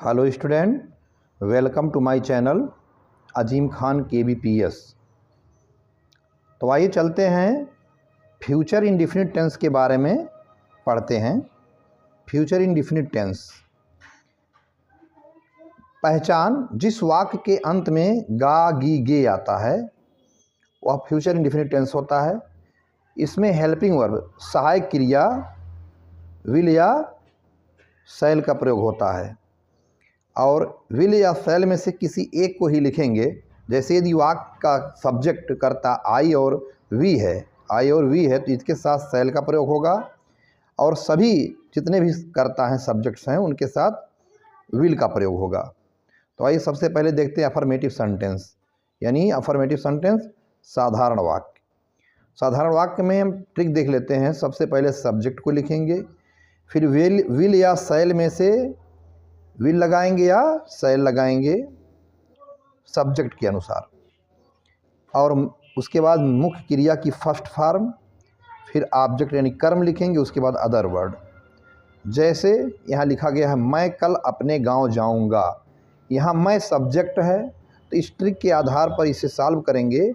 Hello student, welcome to my channel Azeem Khan KBPS। तो आइए चलते हैं फ्यूचर इंडेफिनिट टेंस के बारे में पढ़ते हैं। फ्यूचर इंडेफिनिट टेंस पहचान जिस वाक्य के अंत में गा गी गे आता है वह फ्यूचर इंडेफिनिट टेंस होता है। इसमें हेल्पिंग वर्ब सहायक क्रिया विल या शैल का प्रयोग होता है और विल या शैल में से किसी एक को ही लिखेंगे। जैसे यदि वाक्य का सब्जेक्ट कर्ता आई और वी है तो इसके साथ शैल का प्रयोग होगा और सभी जितने भी कर्ता हैं सब्जेक्ट्स हैं उनके साथ विल का प्रयोग होगा। तो आइए सबसे पहले देखते हैं अफर्मेटिव सेंटेंस, यानी अफर्मेटिव सेंटेंस साधारण वाक्य। साधारण वाक्य में हम ट्रिक देख लेते हैं। सबसे पहले सब्जेक्ट को लिखेंगे, फिर विल या शैल में से विल लगाएंगे या शैल लगाएंगे सब्जेक्ट के अनुसार, और उसके बाद मुख्य क्रिया की फर्स्ट फॉर्म, फिर ऑब्जेक्ट यानी कर्म लिखेंगे, उसके बाद अदर वर्ड। जैसे यहाँ लिखा गया है मैं कल अपने गांव जाऊंगा। यहाँ मैं सब्जेक्ट है तो इस ट्रिक के आधार पर इसे सॉल्व करेंगे।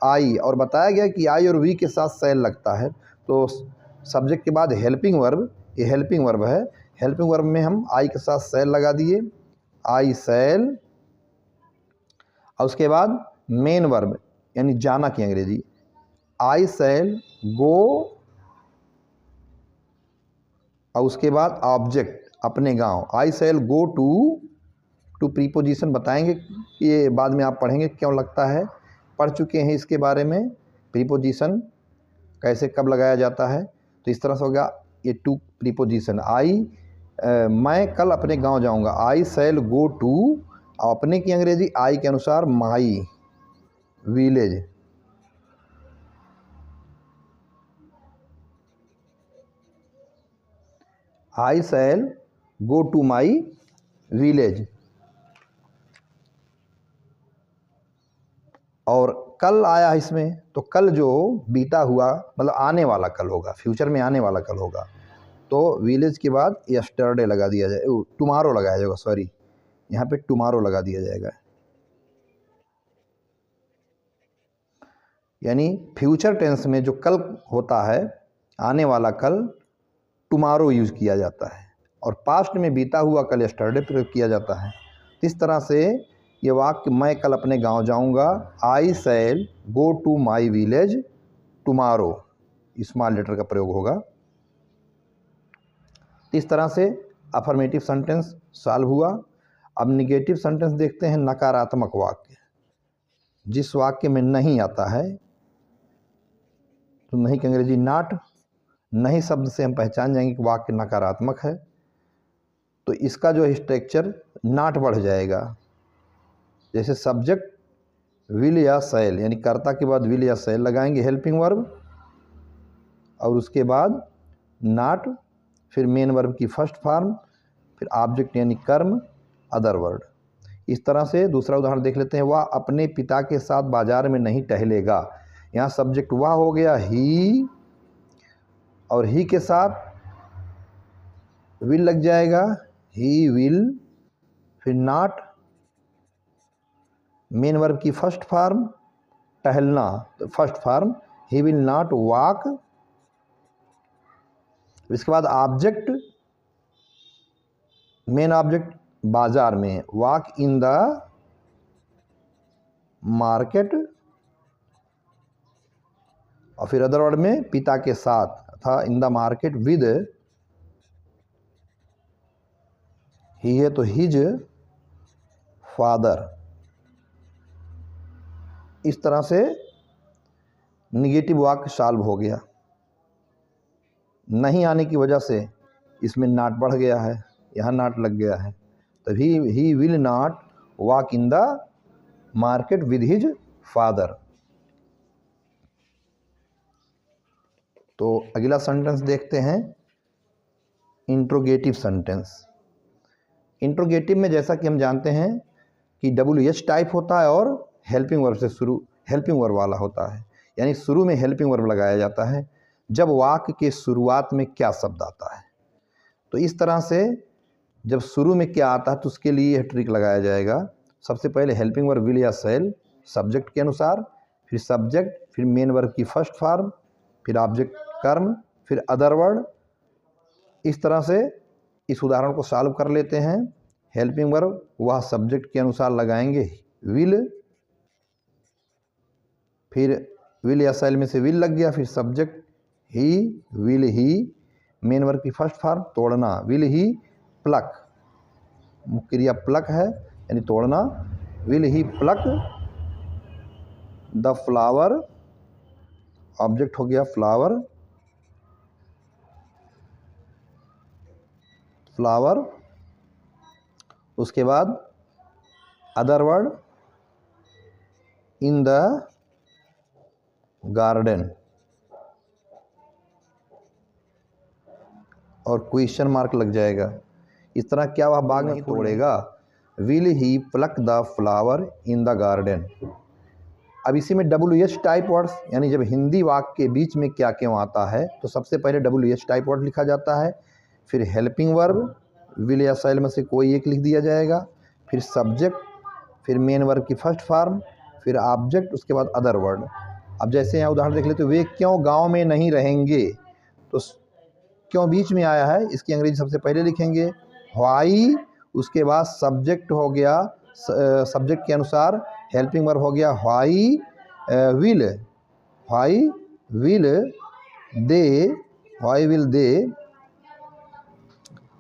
आई और बताया गया कि आई और वी के साथ शैल लगता है तो सब्जेक्ट के बाद हेल्पिंग वर्ब, ये हेल्पिंग वर्ब है। हेल्पिंग वर्ब में हम आई के साथ शैल लगा दिए, आई शैल, और उसके बाद मेन वर्ब यानी जाना की अंग्रेजी आई शैल गो, और उसके बाद ऑब्जेक्ट अपने गांव आई शैल गो टू प्रीपोजिशन बताएंगे, ये बाद में आप पढ़ेंगे क्यों लगता है, पढ़ चुके हैं इसके बारे में प्रीपोजिशन कैसे कब लगाया जाता है। तो इस तरह से होगा ये टू प्रीपोजिशन आई मैं कल अपने गांव जाऊंगा, आई शैल गो टू, अपने की अंग्रेजी आई के अनुसार my village. I shall go to my village. और कल आया इसमें तो कल जो बीता हुआ मतलब आने वाला कल होगा, फ्यूचर में आने वाला कल होगा, तो विलेज के बाद यस्टरडे लगा दिया जाए, टुमारो लगाया जाएगा, सॉरी यहाँ पे टुमारो लगा दिया जाएगा। यानी फ्यूचर टेंस में जो कल होता है आने वाला कल टुमारो यूज किया जाता है और पास्ट में बीता हुआ कल यस्टरडे प्रयोग किया जाता है। इस तरह से ये वाक्य मैं कल अपने गांव जाऊंगा, I shall go to my village tomorrow, small letter का प्रयोग होगा। इस तरह से अफर्मेटिव सेंटेंस सॉल्व हुआ। अब निगेटिव सेंटेंस देखते हैं, नकारात्मक वाक्य। जिस वाक्य में नहीं आता है तो नहीं की अंग्रेजी नॉट, नहीं शब्द से हम पहचान जाएंगे कि वाक्य नकारात्मक है, तो इसका जो स्ट्रक्चर नॉट बढ़ जाएगा। जैसे सब्जेक्ट विल या शैल यानी कर्ता के बाद विल या शैल लगाएंगे हेल्पिंग वर्ब, और उसके बाद नॉट, फिर मेन वर्ब की फर्स्ट फॉर्म, फिर ऑब्जेक्ट यानी कर्म, अदर वर्ड। इस तरह से दूसरा उदाहरण देख लेते हैं। वह अपने पिता के साथ बाजार में नहीं टहलेगा। यहाँ सब्जेक्ट वह हो गया ही, और ही के साथ विल लग जाएगा, ही विल, फिर नॉट, मेन वर्ब की फर्स्ट फॉर्म टहलना तो first form he will not walk, इसके बाद ऑब्जेक्ट मेन ऑब्जेक्ट बाजार में, वॉक इन द मार्केट, और फिर अदर वर्ड में पिता के साथ था इन द मार्केट विद, ही है तो हिज फादर। इस तरह से निगेटिव वाक्य सॉल्व हो गया। नहीं आने की वजह से इसमें नॉट बढ़ गया है, यहाँ नॉट लग गया है, तो he will not walk in the market with his father. तो अगला सेंटेंस देखते हैं, इंट्रोगेटिव सेंटेंस। इंट्रोगेटिव में जैसा कि हम जानते हैं कि WH टाइप होता है और हेल्पिंग वर्ब से शुरू, हेल्पिंग वर्ब वाला होता है, यानी शुरू में हेल्पिंग वर्ब लगाया जाता है जब वाक्य के शुरुआत में क्या शब्द आता है। तो इस तरह से जब शुरू में क्या आता है तो उसके लिए यह ट्रिक लगाया जाएगा। सबसे पहले हेल्पिंग वर्ब विल या शैल सब्जेक्ट के अनुसार, फिर सब्जेक्ट, फिर मेन वर्ब की फर्स्ट फॉर्म, फिर ऑब्जेक्ट कर्म, फिर अदर वर्ड। इस तरह से इस उदाहरण को सॉल्व कर लेते हैं। हेल्पिंग वर्ब वह सब्जेक्ट के अनुसार लगाएंगे विल, फिर विल या शैल में से विल लग गया, फिर सब्जेक्ट ही, विल ही, मेन वर्ब की फर्स्ट फॉर्म तोड़ना, विल ही प्लक, मुख्य क्रिया प्लक है यानी तोड़ना, will he pluck the flower, object हो गया फ्लावर, फ्लावर। उसके बाद other word in the garden और क्वेश्चन मार्क लग जाएगा। इस तरह क्या वह बाग नहीं तोड़ेगा, will he pluck the flower in the garden. अब इसी में WH टाइप वर्ड्स, यानी जब हिंदी वाक्य के बीच में क्या क्यों आता है तो सबसे पहले WH टाइप वर्ड लिखा जाता है, फिर हेल्पिंग वर्ब विल या शैल में से कोई एक लिख दिया जाएगा, फिर सब्जेक्ट, फिर मेन वर्ब की फर्स्ट फॉर्म, फिर ऑब्जेक्ट, उसके बाद अदर वर्ड। अब जैसे यहाँ उदाहरण देख लेते, वे क्यों गांव में नहीं रहेंगे, तो क्यों बीच में आया है इसकी अंग्रेजी सबसे पहले लिखेंगे व्हाई, उसके बाद सब्जेक्ट हो गया, सब्जेक्ट के अनुसार हेल्पिंग वर्ब हो गया why will, why will they, why will they.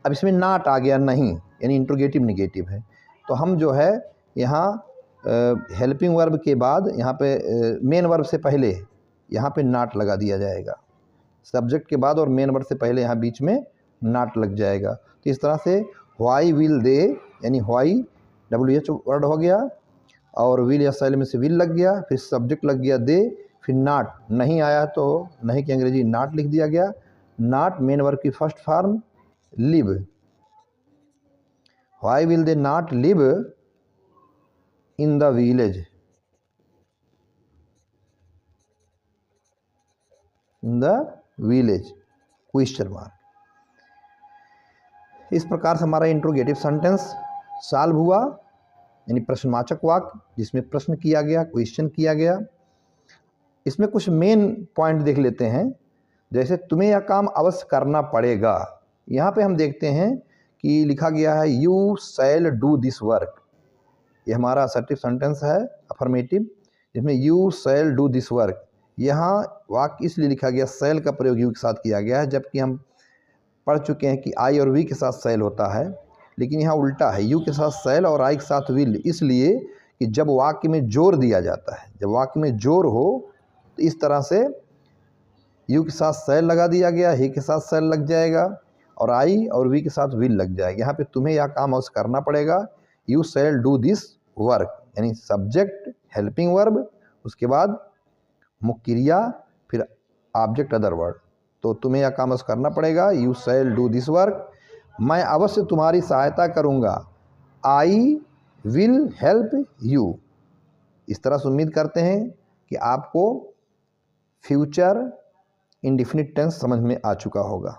अब इसमें नॉट आ गया नहीं, यानी इंट्रोगेटिव निगेटिव है, तो हम जो है यहाँ हेल्पिंग वर्ब के बाद यहाँ पे मेन वर्ब से पहले यहाँ पे नॉट लगा दिया जाएगा, सब्जेक्ट के बाद और मेन वर्ब से पहले यहाँ बीच में नॉट लग जाएगा। तो इस तरह से व्हाई विल दे, यानी व्हाई WH वर्ड हो गया और विल या शैल में से विल लग गया, फिर सब्जेक्ट लग गया दे, फिर नॉट, नहीं आया तो नहीं की अंग्रेजी नॉट लिख दिया गया, नॉट मेन वर्ब की first form live, why will they not live in the village, in the village question mark. इस प्रकार से हमारा इंट्रोगेटिव सेंटेंस सॉल्व हुआ, यानी प्रश्नवाचक वाक्य जिसमें प्रश्न किया गया, क्वेश्चन किया गया। इसमें कुछ मेन पॉइंट देख लेते हैं, जैसे तुम्हें यह काम अवश्य करना पड़ेगा। यहाँ पे हम देखते हैं कि लिखा गया है you shall do this work, ये हमारा असर्टिव सेंटेंस है अफर्मेटिव, जिसमें you shall do this work. यहाँ वाक्य इसलिए लिखा गया शैल का प्रयोग यू के साथ किया गया है, जबकि हम पढ़ चुके हैं कि आई और वी के साथ शैल होता है, लेकिन यहाँ उल्टा है, यू के साथ शैल और आई के साथ विल, इसलिए कि जब वाक्य में जोर दिया जाता है, जब वाक्य में जोर हो तो इस तरह से यू के साथ शैल लगा दिया गया, ही के साथ शैल लग जाएगा और आई और वी के साथ विल लग जाएगा। यहाँ पे तुम्हें यह काम अवश्य करना पड़ेगा, you shall do this work, यानी सब्जेक्ट हेल्पिंग वर्ब, उसके बाद मुख्य क्रिया, फिर ऑब्जेक्ट अदर वर्ड। तो तुम्हें यह काम अवश्य करना पड़ेगा, you shall do this work, मैं अवश्य तुम्हारी सहायता करूँगा, आई विल हेल्प यू। इस तरह से उम्मीद करते हैं कि आपको फ्यूचर इंडेफिनिट टेंस समझ में आ चुका होगा।